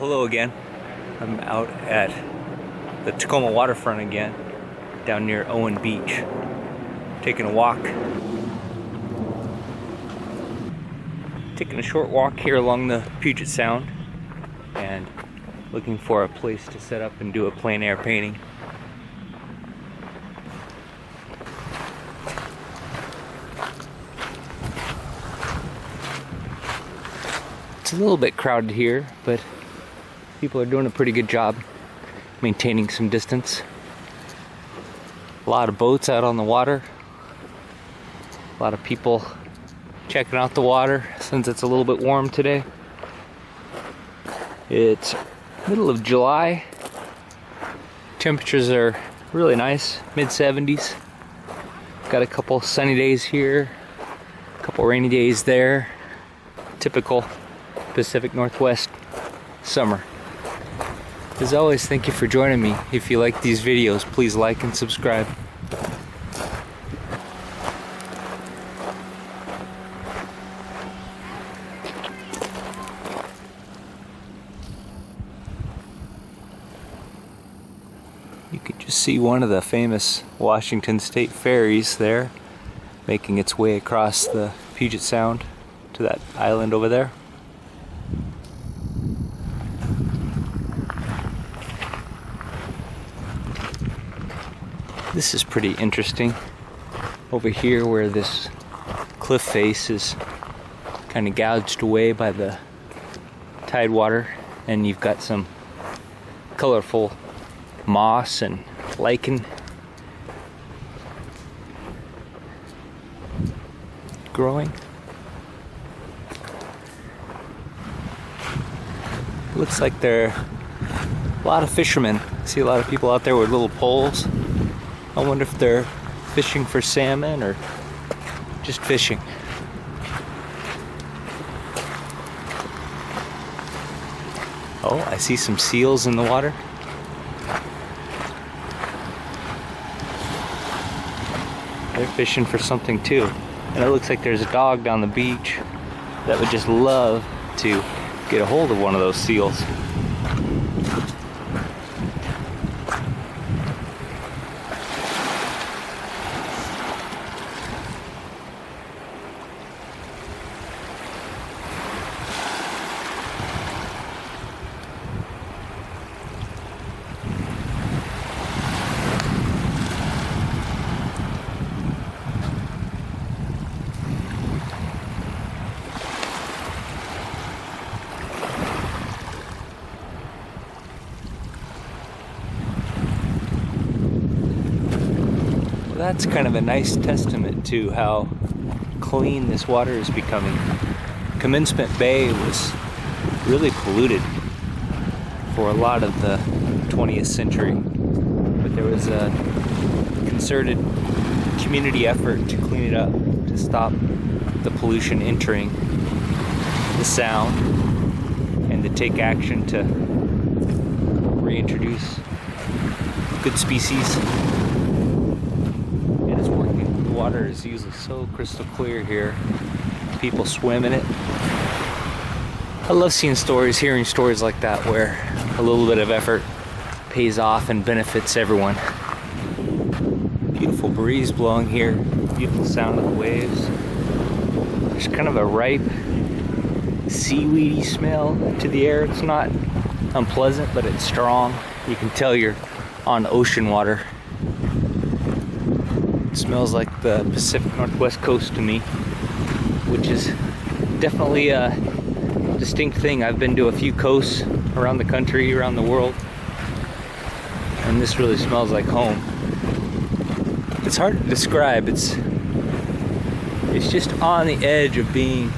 hello again. I'm out at the Tacoma Waterfront again, down near Owen Beach, taking a walk. Taking a short walk here along the Puget Sound and looking for a place to set up and do a plein air painting. It's a little bit crowded here, but people are doing a pretty good job maintaining some distance. A lot of boats out on the water. A lot of people checking out the water since it's a little bit warm today. It's middle of July. Temperatures are really nice, mid-70s. Got a couple sunny days here, a couple rainy days there. Typical Pacific Northwest summer. As always, thank you for joining me. If you like these videos, please like and subscribe. You can just see one of the famous Washington State ferries there, making its way across the Puget Sound to that island over there. This is pretty interesting. Over here where this cliff face is kind of gouged away by the tide water, and you've got some colorful moss and lichen growing. Looks like there are a lot of fishermen. I see a lot of people out there with little poles. I wonder if they're fishing for salmon or just fishing. Oh, I see some seals in the water. They're fishing for something too. And it looks like there's a dog down the beach that would just love to get a hold of one of those seals. That's kind of a nice testament to how clean this water is becoming. Commencement Bay was really polluted for a lot of the 20th century, but there was a concerted community effort to clean it up, to stop the pollution entering the sound, and to take action to reintroduce good species. The water is usually so crystal clear here. People swim in it. I love seeing stories, hearing stories like that where a little bit of effort pays off and benefits everyone. Beautiful breeze blowing here. Beautiful sound of the waves. There's kind of a ripe, seaweedy smell to the air. It's not unpleasant, but it's strong. You can tell you're on ocean water. Smells like the Pacific Northwest coast to me, which is definitely a distinct thing. I've been to a few coasts around the country, around the world, and this really smells like home. It's hard to describe. It's just on the edge of being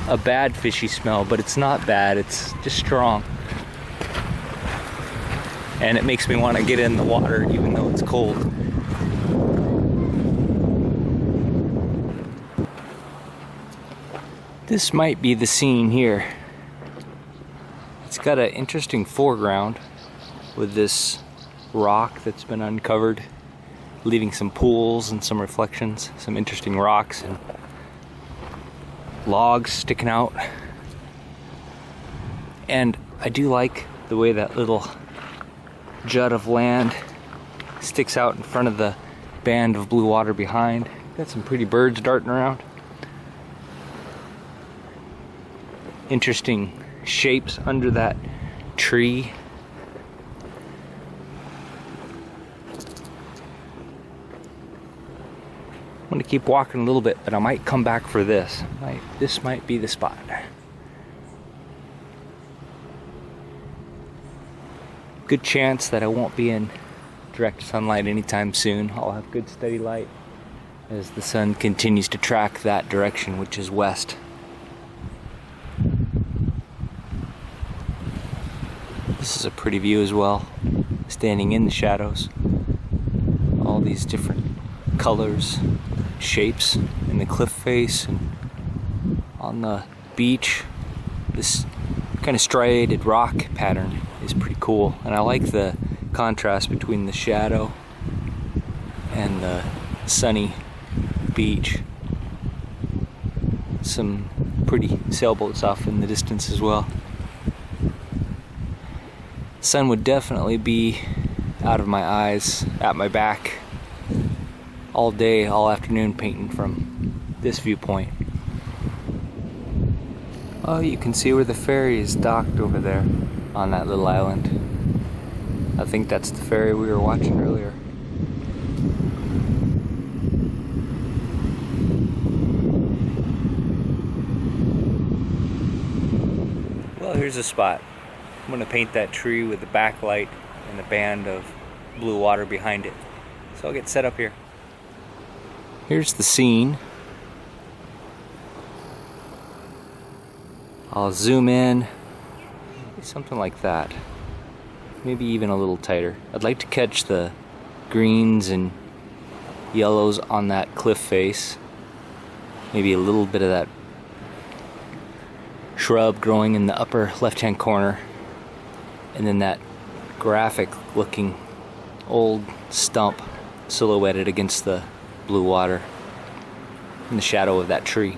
a bad fishy smell, but it's not bad. It's just strong, and it makes me want to get in the water even though it's cold. This might be the scene here. It's got an interesting foreground with this rock that's been uncovered, leaving some pools and some reflections, some interesting rocks and logs sticking out. And I do like the way that little jut of land sticks out in front of the band of blue water behind. Got some pretty birds darting around. Interesting shapes under that tree. I'm going to keep walking a little bit, but I might come back for this. This might be the spot. Good chance that I won't be in direct sunlight anytime soon. I'll have good steady light as the sun continues to track that direction, which is west. This is a pretty view as well, standing in the shadows. All these different colors, shapes in the cliff face and on the beach. This kind of striated rock pattern is pretty cool, and I like the contrast between the shadow and the sunny beach. Some pretty sailboats off in the distance as well. Sun would definitely be out of my eyes, at my back, all day, all afternoon painting from this viewpoint. Oh, you can see where the ferry is docked over there on that little island. I think that's the ferry we were watching earlier. Well, here's a spot. I'm going to paint that tree with the backlight and the band of blue water behind it. So I'll get set up here. Here's the scene. I'll zoom in, something like that. Maybe even a little tighter. I'd like to catch the greens and yellows on that cliff face. Maybe a little bit of that shrub growing in the upper left-hand corner. And then that graphic looking old stump silhouetted against the blue water in the shadow of that tree.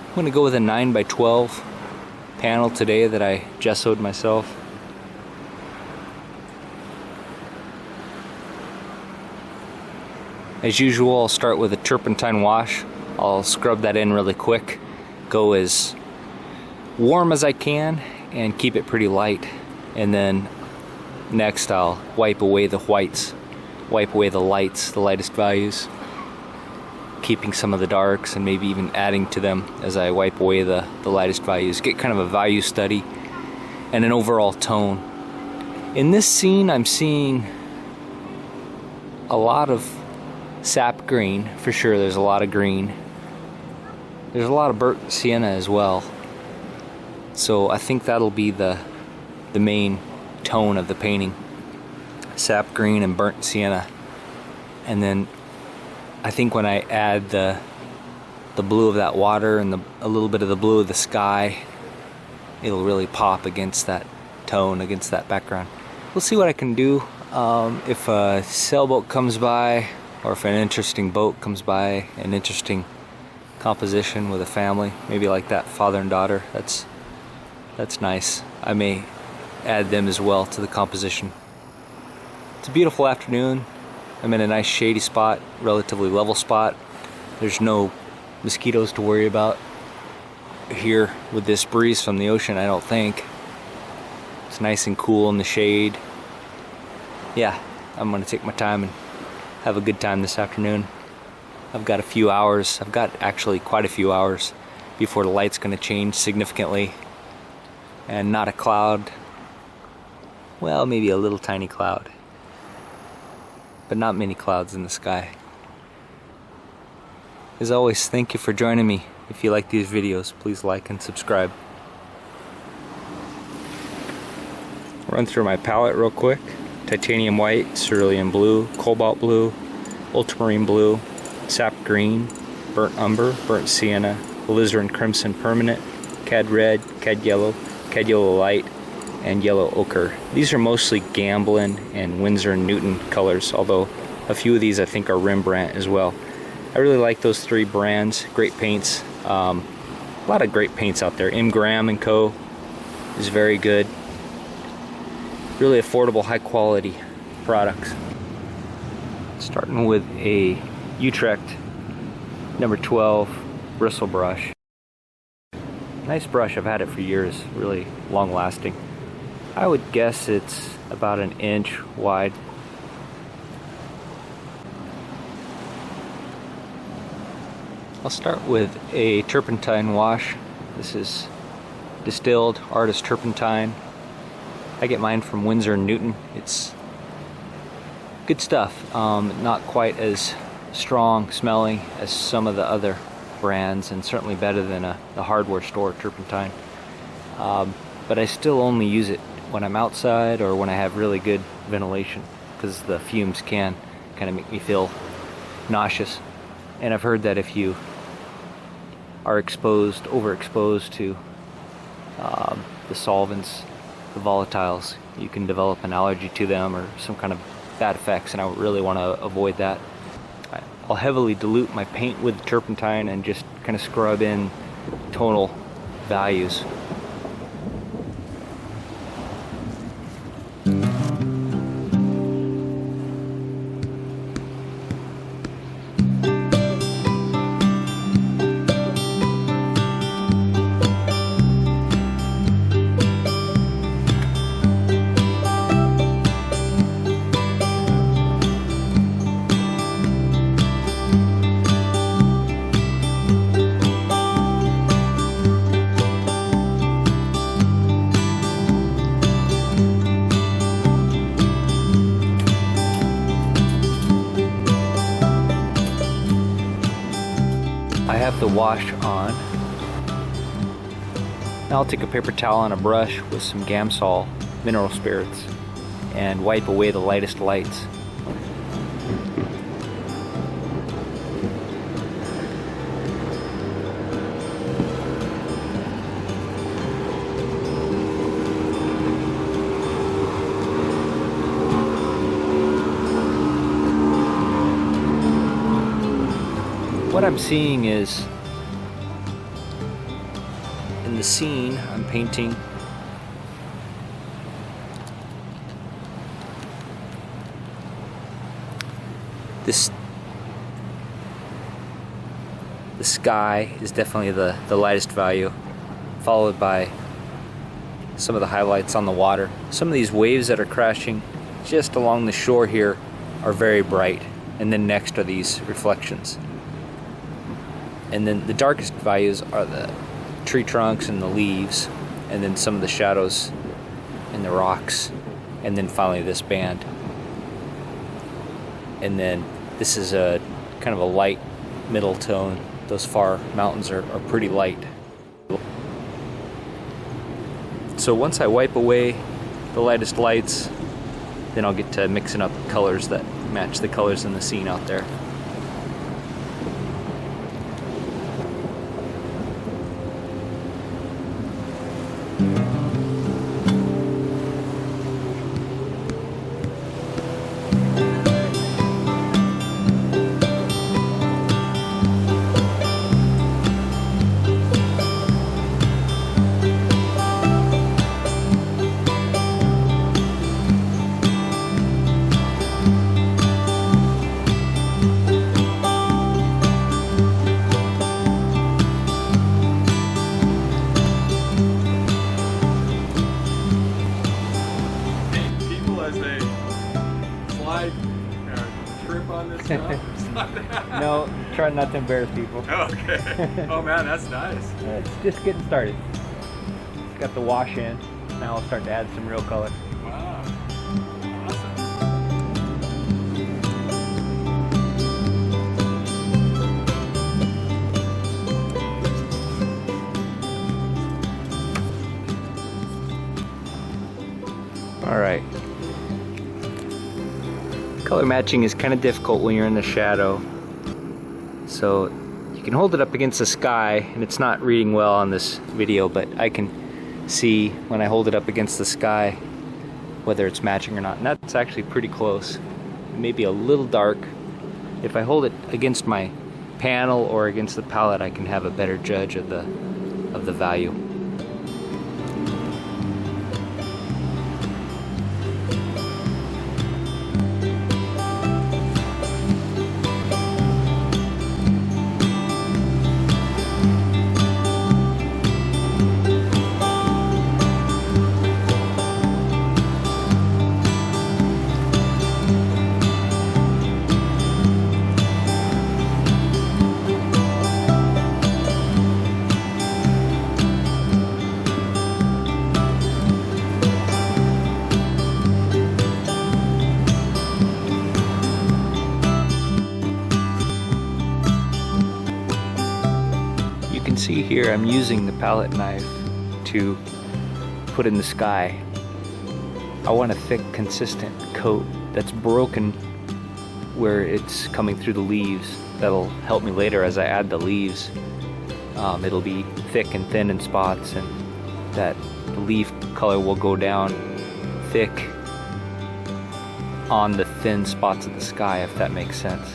I'm going to go with a 9x12 panel today that I gessoed myself. As usual, I'll start with a turpentine wash. I'll scrub that in really quick, go as warm as I can and keep it pretty light. And then next I'll wipe away the whites, wipe away the lights, the lightest values, keeping some of the darks and maybe even adding to them as I wipe away the lightest values. Get kind of a value study and an overall tone. In this scene I'm seeing a lot of sap green, for sure. There's a lot of green. There's a lot of burnt sienna as well. So I think that'll be the main tone of the painting. Sap green and burnt sienna. And then I think when I add the blue of that water and a little bit of the blue of the sky, it'll really pop against that tone, against that background. We'll see what I can do. If a sailboat comes by, or if an interesting boat comes by, an interesting composition with a family, maybe like that father and daughter, that's nice. I may add them as well to the composition. It's a beautiful afternoon. I'm in a nice shady spot, relatively level spot. There's no mosquitoes to worry about here with this breeze from the ocean, I don't think. It's nice and cool in the shade. Yeah, I'm gonna take my time and have a good time this afternoon. I've got a few hours, I've got actually quite a few hours before the light's gonna change significantly. And not a cloud. Well, maybe a little tiny cloud. But not many clouds in the sky. As always, thank you for joining me. If you like these videos, please like and subscribe. Run through my palette real quick. Titanium white, cerulean blue, cobalt blue, ultramarine blue, sap green, burnt umber, burnt sienna, alizarin crimson permanent, cad red, cad yellow light, and yellow ochre. These are mostly Gamblin and Winsor & Newton colors, although a few of these I think are Rembrandt as well. I really like those three brands. Great paints. A lot of great paints out there. M. Graham & Co. is very good. Really affordable, high quality products. Starting with a Utrecht number 12 bristle brush. Nice brush, I've had it for years, really long lasting. I would guess it's about an inch wide. I'll start with a turpentine wash. This is distilled artist turpentine. I get mine from Winsor & Newton. It's good stuff. Not quite as strong smelling as some of the other brands, and certainly better than the hardware store turpentine. But I still only use it when I'm outside or when I have really good ventilation, because the fumes can kind of make me feel nauseous. And I've heard that if you are overexposed to the solvents, the volatiles, you can develop an allergy to them or some kind of bad effects, and I really want to avoid that. I'll heavily dilute my paint with turpentine and just kind of scrub in tonal values. I have the wash on. Now I'll take a paper towel and a brush with some Gamsol mineral spirits and wipe away the lightest lights. What I'm seeing is, in the scene I'm painting, the sky is definitely the lightest value, followed by some of the highlights on the water. Some of these waves that are crashing just along the shore here are very bright, and then next are these reflections. And then the darkest values are the tree trunks and the leaves, and then some of the shadows and the rocks, and then finally this band. And then this is a kind of a light middle tone. Those far mountains are pretty light. So once I wipe away the lightest lights, then I'll get to mixing up colors that match the colors in the scene out there. No, try not to embarrass people. Oh, okay. Oh man, that's nice. It's just getting started. It's got the wash in. Now I'll start to add some real color. Wow. Awesome. All right. Color matching is kind of difficult when you're in the shadow. So you can hold it up against the sky, and it's not reading well on this video, but I can see when I hold it up against the sky whether it's matching or not, and that's actually pretty close. Maybe a little dark. If I hold it against my panel or against the palette, I can have a better judge of the value. see here, I'm using the palette knife to put in the sky. I want a thick, consistent coat that's broken where it's coming through the leaves. That'll help me later as I add the leaves. It'll be thick and thin in spots, and that the leaf color will go down thick on the thin spots of the sky, if that makes sense.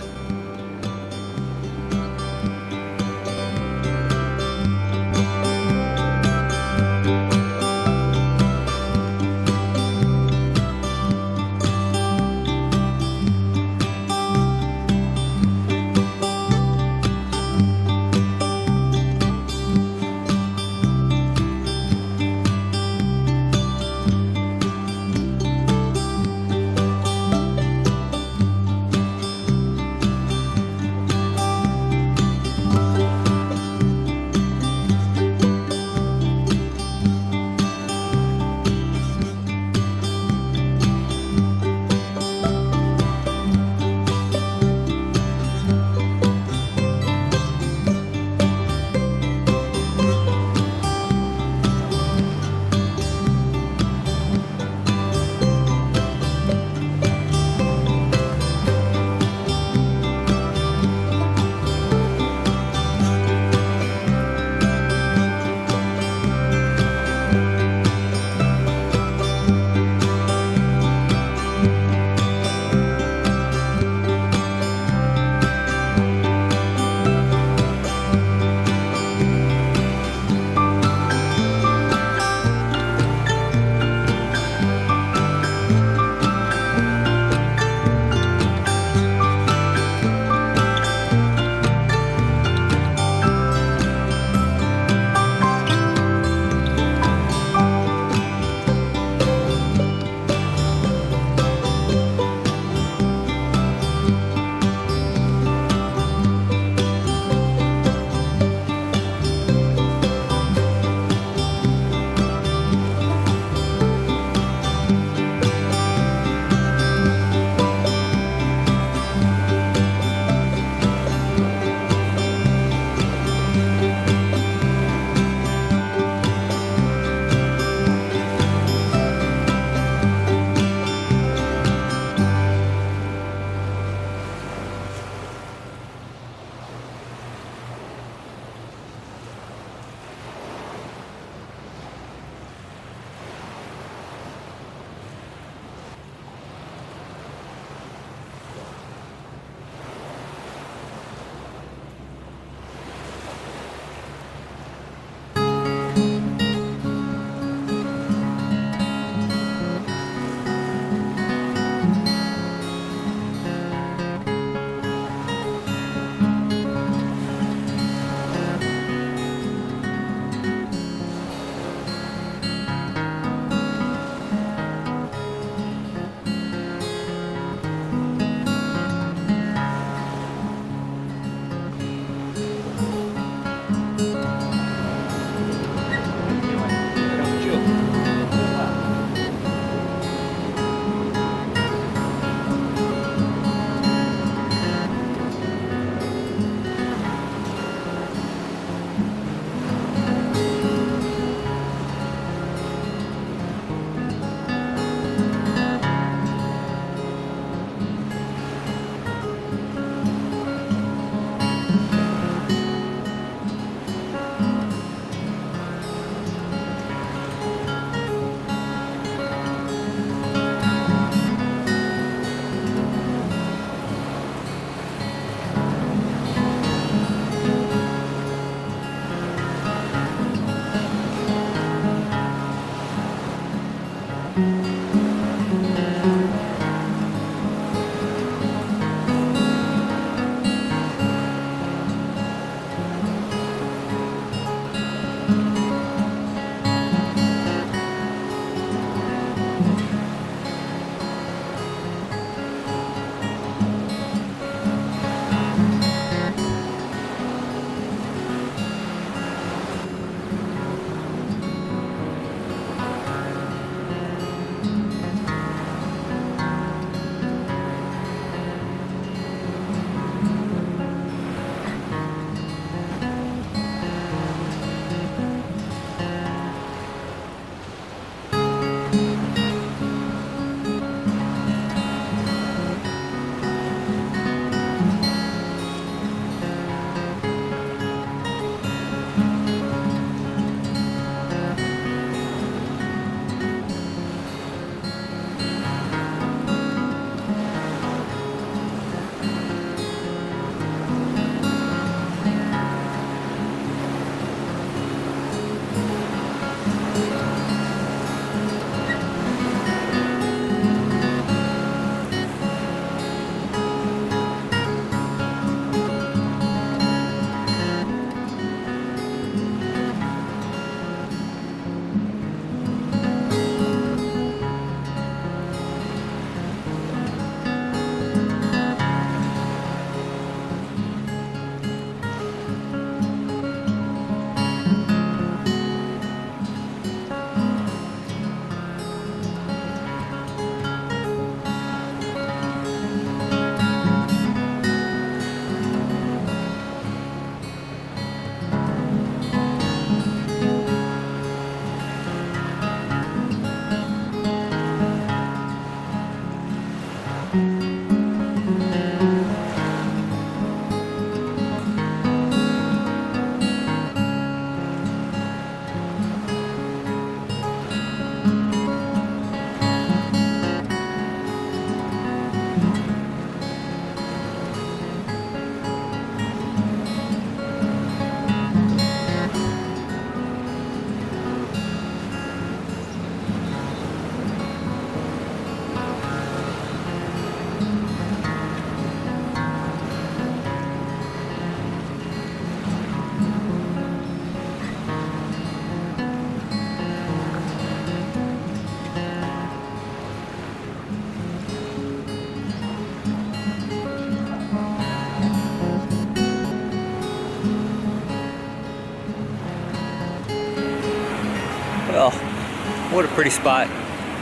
What a pretty spot.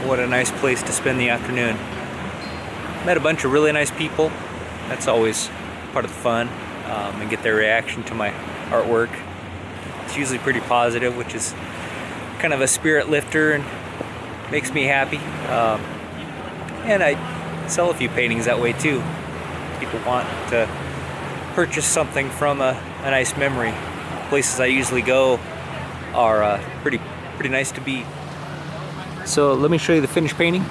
What a nice place to spend the afternoon. Met a bunch of really nice people. That's always part of the fun, and get their reaction to my artwork. It's usually pretty positive, which is kind of a spirit lifter and makes me happy. And I sell a few paintings that way too. People want to purchase something from a nice memory. Places I usually go are pretty nice to be. So let me show you the finished painting.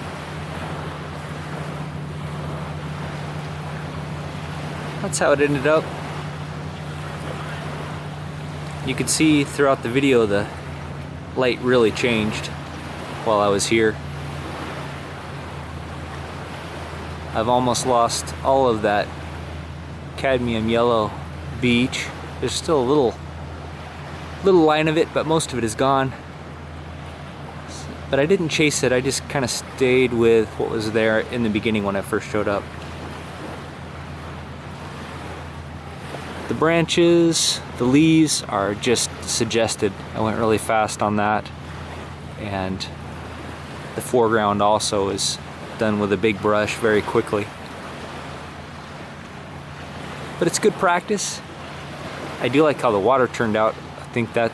That's how it ended up. You could see throughout the video the light really changed while I was here. I've almost lost all of that cadmium yellow beach. There's still a little line of it, but most of it is gone. But I didn't chase it, I just kind of stayed with what was there in the beginning when I first showed up. The branches, the leaves are just suggested. I went really fast on that. And the foreground also is done with a big brush very quickly. But it's good practice. I do like how the water turned out. I think that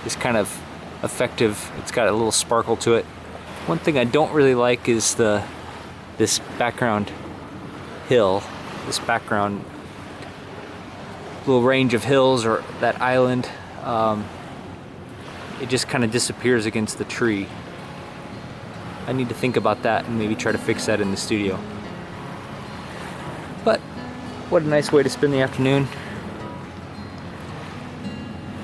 is kind of effective. It's got a little sparkle to it. One thing I don't really like is this background hill, this background little range of hills, or that island. It just kind of disappears against the tree. I need to think about that and maybe try to fix that in the studio. But what a nice way to spend the afternoon.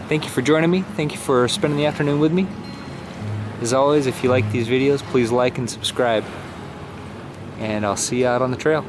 Thank you for joining me. Thank you for spending the afternoon with me. As always, if you like these videos, please like and subscribe. And I'll see you out on the trail.